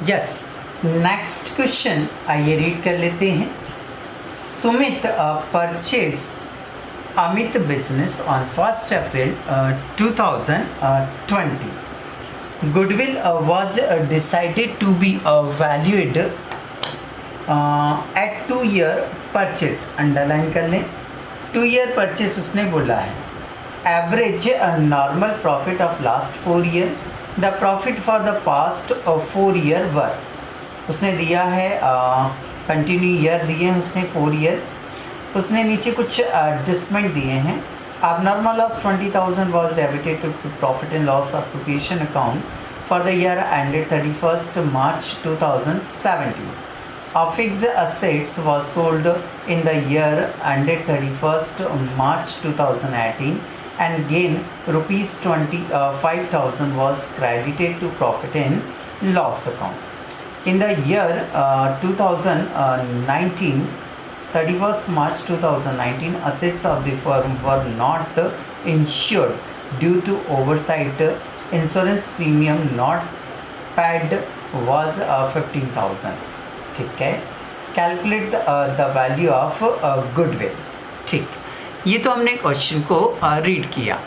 Yes, next question आइए read कर लेते हैं। Sumit purchase Amit business on 1st April 2020. Goodwill was decided to be valued at 2-year purchase. Underline कर लें, 2-year purchase उसने बोला है। Average normal profit of last 4 year, the profit for the past 4 year वर, उसने दिया है कंटिन्यू ईयर दिए हैं उसने 4 ईयर। उसने नीचे कुछ एडजस्टमेंट दिए हैं। Abnormal loss 20,000 was debited to profit and loss application account for the year ended 31st March 2017. Fixed assets was sold in the year ended 31st March 2018 and gain rupees 25,000 was credited to profit and loss account. In the year 2019, 31st March 2019, assets of the firm were not insured due to oversight. Insurance premium not paid was 15,000. ठीक है, calculate the value of goodwill. ठीक, ये तो हमने question को read किया।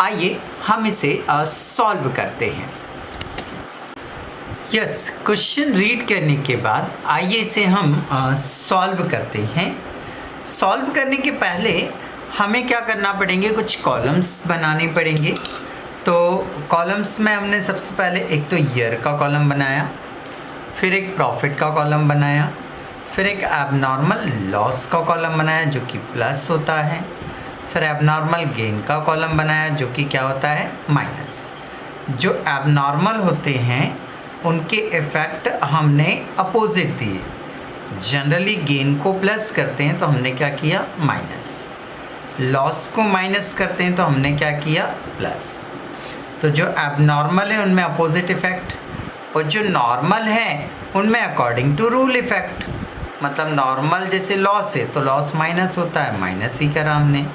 आइए हम इसे सॉल्व करते हैं। यस, क्वेश्चन रीड करने के बाद आइए इसे हम सॉल्व करते हैं। सॉल्व करने के पहले हमें क्या करना पड़ेंगे, कुछ कॉलम्स बनाने पड़ेंगे। तो कॉलम्स में हमने सबसे पहले एक तो ईयर का कॉलम बनाया, फिर एक प्रॉफिट का कॉलम बनाया, फिर एक एबनॉर्मल लॉस का कॉलम बनाया जो कि प्लस होता है, फिर एबनॉर्मल गेन का कॉलम बनाया जो कि क्या होता है, माइनस। जो एबनॉर्मल होते हैं उनके इफ़ेक्ट हमने अपोजिट दिए। जनरली गेन को प्लस करते हैं तो हमने क्या किया, माइनस। लॉस को माइनस करते हैं तो हमने क्या किया, प्लस। तो जो एबनॉर्मल है उनमें अपोजिट इफ़ेक्ट, और जो नॉर्मल है उनमें अकॉर्डिंग टू रूल इफ़ेक्ट। मतलब नॉर्मल जैसे लॉस है तो लॉस माइनस होता है, माइनस ही करा हमने।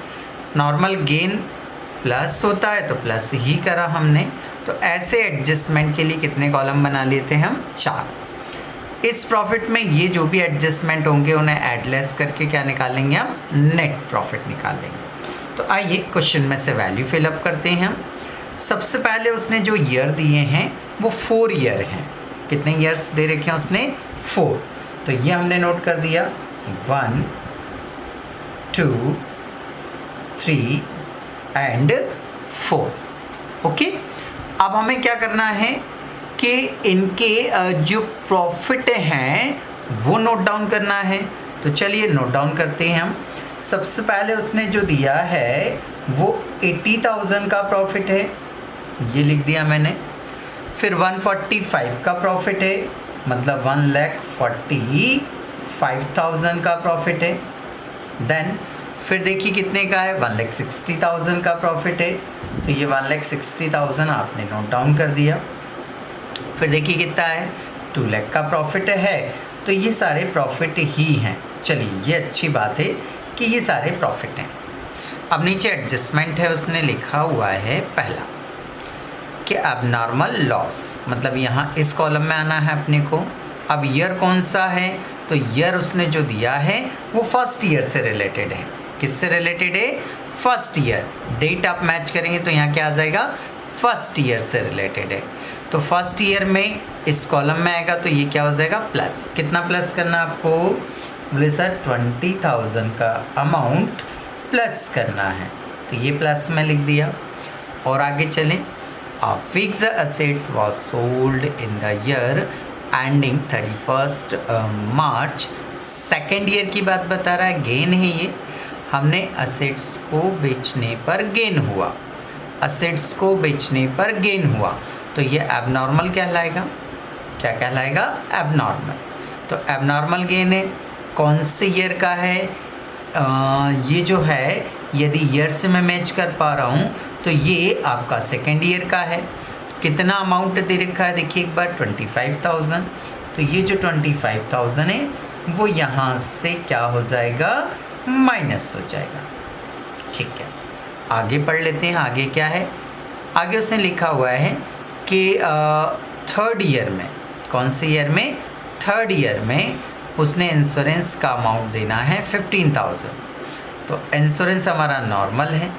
नॉर्मल गेन प्लस होता है तो प्लस ही करा हमने। तो ऐसे एडजस्टमेंट के लिए कितने कॉलम बना लेते हैं हम, 4। इस प्रॉफिट में ये जो भी एडजस्टमेंट होंगे उन्हें एडलेस करके क्या निकालेंगे हम, नेट प्रॉफिट निकालेंगे। तो आइए क्वेश्चन में से वैल्यू फिलअप करते हैं हम। सबसे पहले उसने जो ईयर दिए हैं वो 4 ईयर हैं। कितने ईयर्स दे रखे हैं उसने, 4। तो ये हमने नोट कर दिया, 1 2 3 एंड 4। ओके, अब हमें क्या करना है कि इनके जो प्रॉफिट हैं वो नोट डाउन करना है। तो चलिए नोट डाउन करते हैं हम। सबसे पहले उसने जो दिया है वो 80,000 का प्रॉफिट है, ये लिख दिया मैंने। फिर 145 का प्रॉफिट है, मतलब 1,45,000 का प्रॉफिट है। देन फिर देखिए कितने का है, 1,60,000 का प्रॉफिट है। तो ये 1,60,000 आपने नोट डाउन कर दिया। फिर देखिए कितना है, 2 लाख का प्रॉफिट है। तो ये सारे प्रॉफिट ही हैं। चलिए ये अच्छी बात है कि ये सारे प्रॉफिट हैं। अब नीचे एडजस्टमेंट है, उसने लिखा हुआ है पहला कि एबनॉर्मल लॉस, मतलब यहाँ इस कॉलम में आना है अपने को। अब ईयर कौन सा है, तो ईयर उसने जो दिया है वो फर्स्ट ईयर से रिलेटेड है। किससे रिलेटेड है, फर्स्ट ईयर। डेट आप मैच करेंगे तो यहाँ क्या आ जाएगा, फर्स्ट ईयर से रिलेटेड है। तो फर्स्ट ईयर में इस कॉलम में आएगा तो ये क्या हो जाएगा, प्लस। कितना प्लस करना आपको, बोले सर 20,000 का अमाउंट प्लस करना है। तो ये प्लस में लिख दिया। और आगे चलें, fixed assets was sold in the year ending 31st March. Second year की बात बता रहा है, गेन है ये। हमने असेट्स को बेचने पर गेन हुआ, असेट्स को बेचने पर गेन हुआ। तो ये एबनॉर्मल कहलाएगा। क्या कहलाएगा, एबनॉर्मल। तो एबनॉर्मल गेन है, कौन से ईयर का है, ये जो है यदि ईयर से मैं मैच कर पा रहा हूँ तो ये आपका सेकेंड ईयर का है। कितना अमाउंट दे रखा है देखिए एक बार, 25,000। तो ये जो 25,000 है वो यहाँ से क्या हो जाएगा, माइनस हो जाएगा। ठीक है, आगे पढ़ लेते हैं। आगे क्या है, आगे उसने लिखा हुआ है कि थर्ड ईयर में कौन से ईयर में? थर्ड ईयर में उसने इंश्योरेंस का अमाउंट देना है 15,000। तो इंश्योरेंस हमारा नॉर्मल है,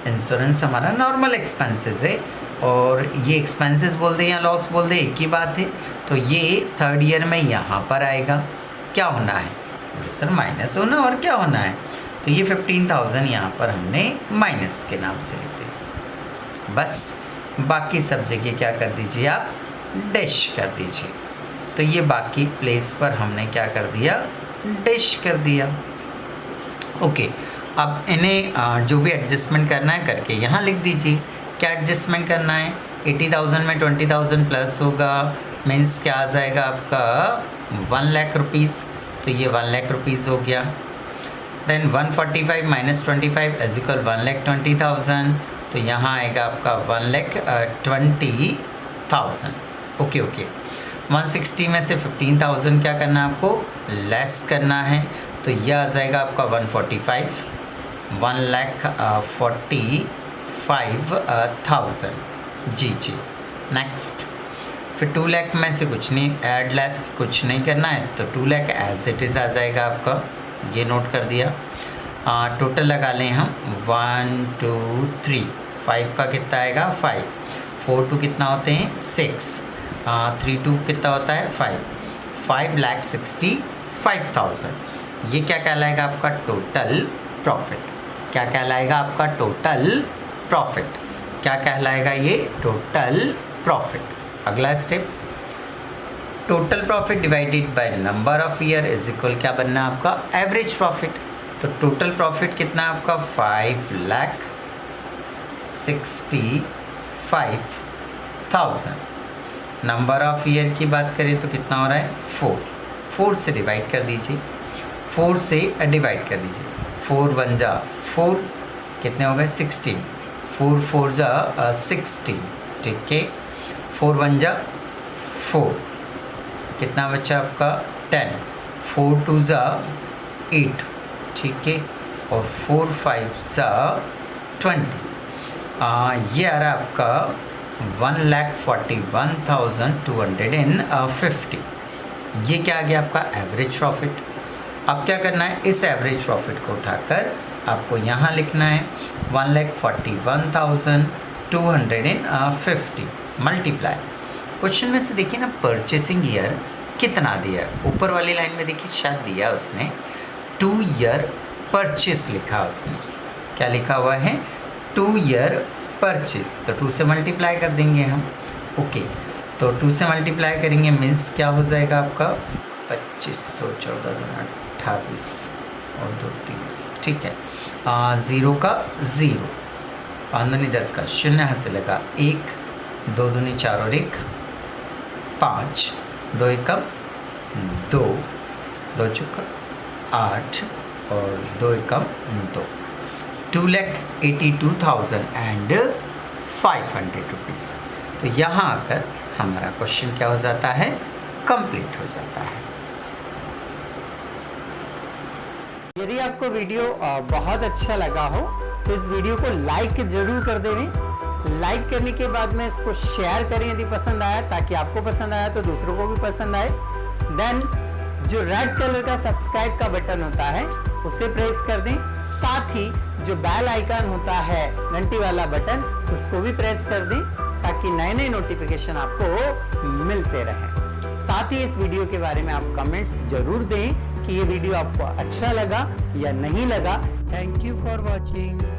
इंश्योरेंस हमारा नॉर्मल एक्सपेंसेस है, और ये एक्सपेंसेस बोल दें या लॉस बोल दें एक ही बात है। तो ये थर्ड ईयर में यहाँ पर आएगा, क्या होना है सर? माइनस होना, और क्या होना है? तो ये 15,000 यहाँ पर हमने माइनस के नाम से लेते हैं। बस बाकी सब जगह क्या कर दीजिए आप? डैश कर दीजिए। तो ये बाकी प्लेस पर हमने क्या कर दिया? डैश कर दिया। ओके, अब इन्हें जो भी एडजस्टमेंट करना है करके यहाँ लिख दीजिए। क्या एडजस्टमेंट करना है? 80,000 में 20,000 प्लस होगा, मीन्स क्या आ जाएगा आपका? 1 लाख रुपीज़। तो ये 1 लाख रुपीज़ हो गया। Then 145 minus 25 is equal 1,20,000। तो यहाँ आएगा आपका 1,20,000। ओके ओके, 160 में से 15,000 क्या करना है आपको? लेस करना है। तो यह आ जाएगा आपका 145, 1,45,000। जी जी, नेक्स्ट। फिर 2 लाख में से कुछ नहीं, ऐड लेस कुछ नहीं करना है, तो 2 लाख एज इट इज़ आ जाएगा आपका। ये नोट कर दिया। टोटल लगा लें हम 1 2 3, 5 का कितना आएगा? 5, 4 2 कितना होते हैं? 6, 3 2 कितना होता है? 5, 5,65,000। ये क्या कहलाएगा आपका? Total profit. क्या कहलाएगा आपका? Total profit. क्या कहलाएगा ये? Total profit. अगला step, total profit divided by number of year is equal क्या बनना है आपका? Average profit. तो टोटल प्रॉफिट कितना है आपका? 5,65,000। नंबर ऑफ ईयर की बात करें तो कितना हो रहा है? 4। 4 से डिवाइड कर दीजिए, 4 से डिवाइड कर दीजिए। 4 1 जा 4, कितने हो गए? 16। 4 4 जा 16, ठीक है। 4 1 जा 4, कितना बचा आपका? 10। 4 2 जा 8, ठीक है। और 4 5 जा 20। ये आ रहा है आपका 1,41,250। ये क्या आ गया आपका? Average profit. अब क्या करना है? इस एवरेज प्रॉफिट को उठाकर आपको यहाँ लिखना है 1,41,250 मल्टीप्लाई। क्वेश्चन में से देखिए ना, परचेसिंग ईयर कितना दिया है? ऊपर वाली लाइन में देखिए शायद दिया उसने 2 ईयर परचेस लिखा उसने। क्या लिखा हुआ है? 2 ईयर परचेस। तो 2 से मल्टीप्लाई कर देंगे हम। ओके, तो 2 से मल्टीप्लाई करेंगे मीन्स क्या हो जाएगा आपका? 2514 28 और 2 30, ठीक है। 0 का 0, 5 दूनी 10 का 0 हंसे लगा 1, 2 दूनी 4 और 1 5, 2 एकम 2, 2 चौका 8 और 2 एकम 2। 2,82,500 रुपीज़। तो यहाँ आकर हमारा क्वेश्चन क्या हो जाता है? कंप्लीट हो जाता है। यदि आपको वीडियो बहुत अच्छा लगा हो तो इस वीडियो को लाइक जरूर कर देवें। लाइक करने के बाद में इसको शेयर करें यदि पसंद आया, ताकि आपको पसंद आया तो दूसरों को भी पसंद आए। देन जो रेड कलर का सब्सक्राइब का बटन होता है उसे प्रेस कर दें। साथ ही जो बेल आइकन होता है, घंटी वाला बटन, उसको भी प्रेस कर दें, ताकि नए नए नोटिफिकेशन आपको मिलते रहें। साथ ही इस वीडियो के बारे में आप कमेंट्स जरूर दें कि ये वीडियो आपको अच्छा लगा या नहीं लगा। Thank you for watching.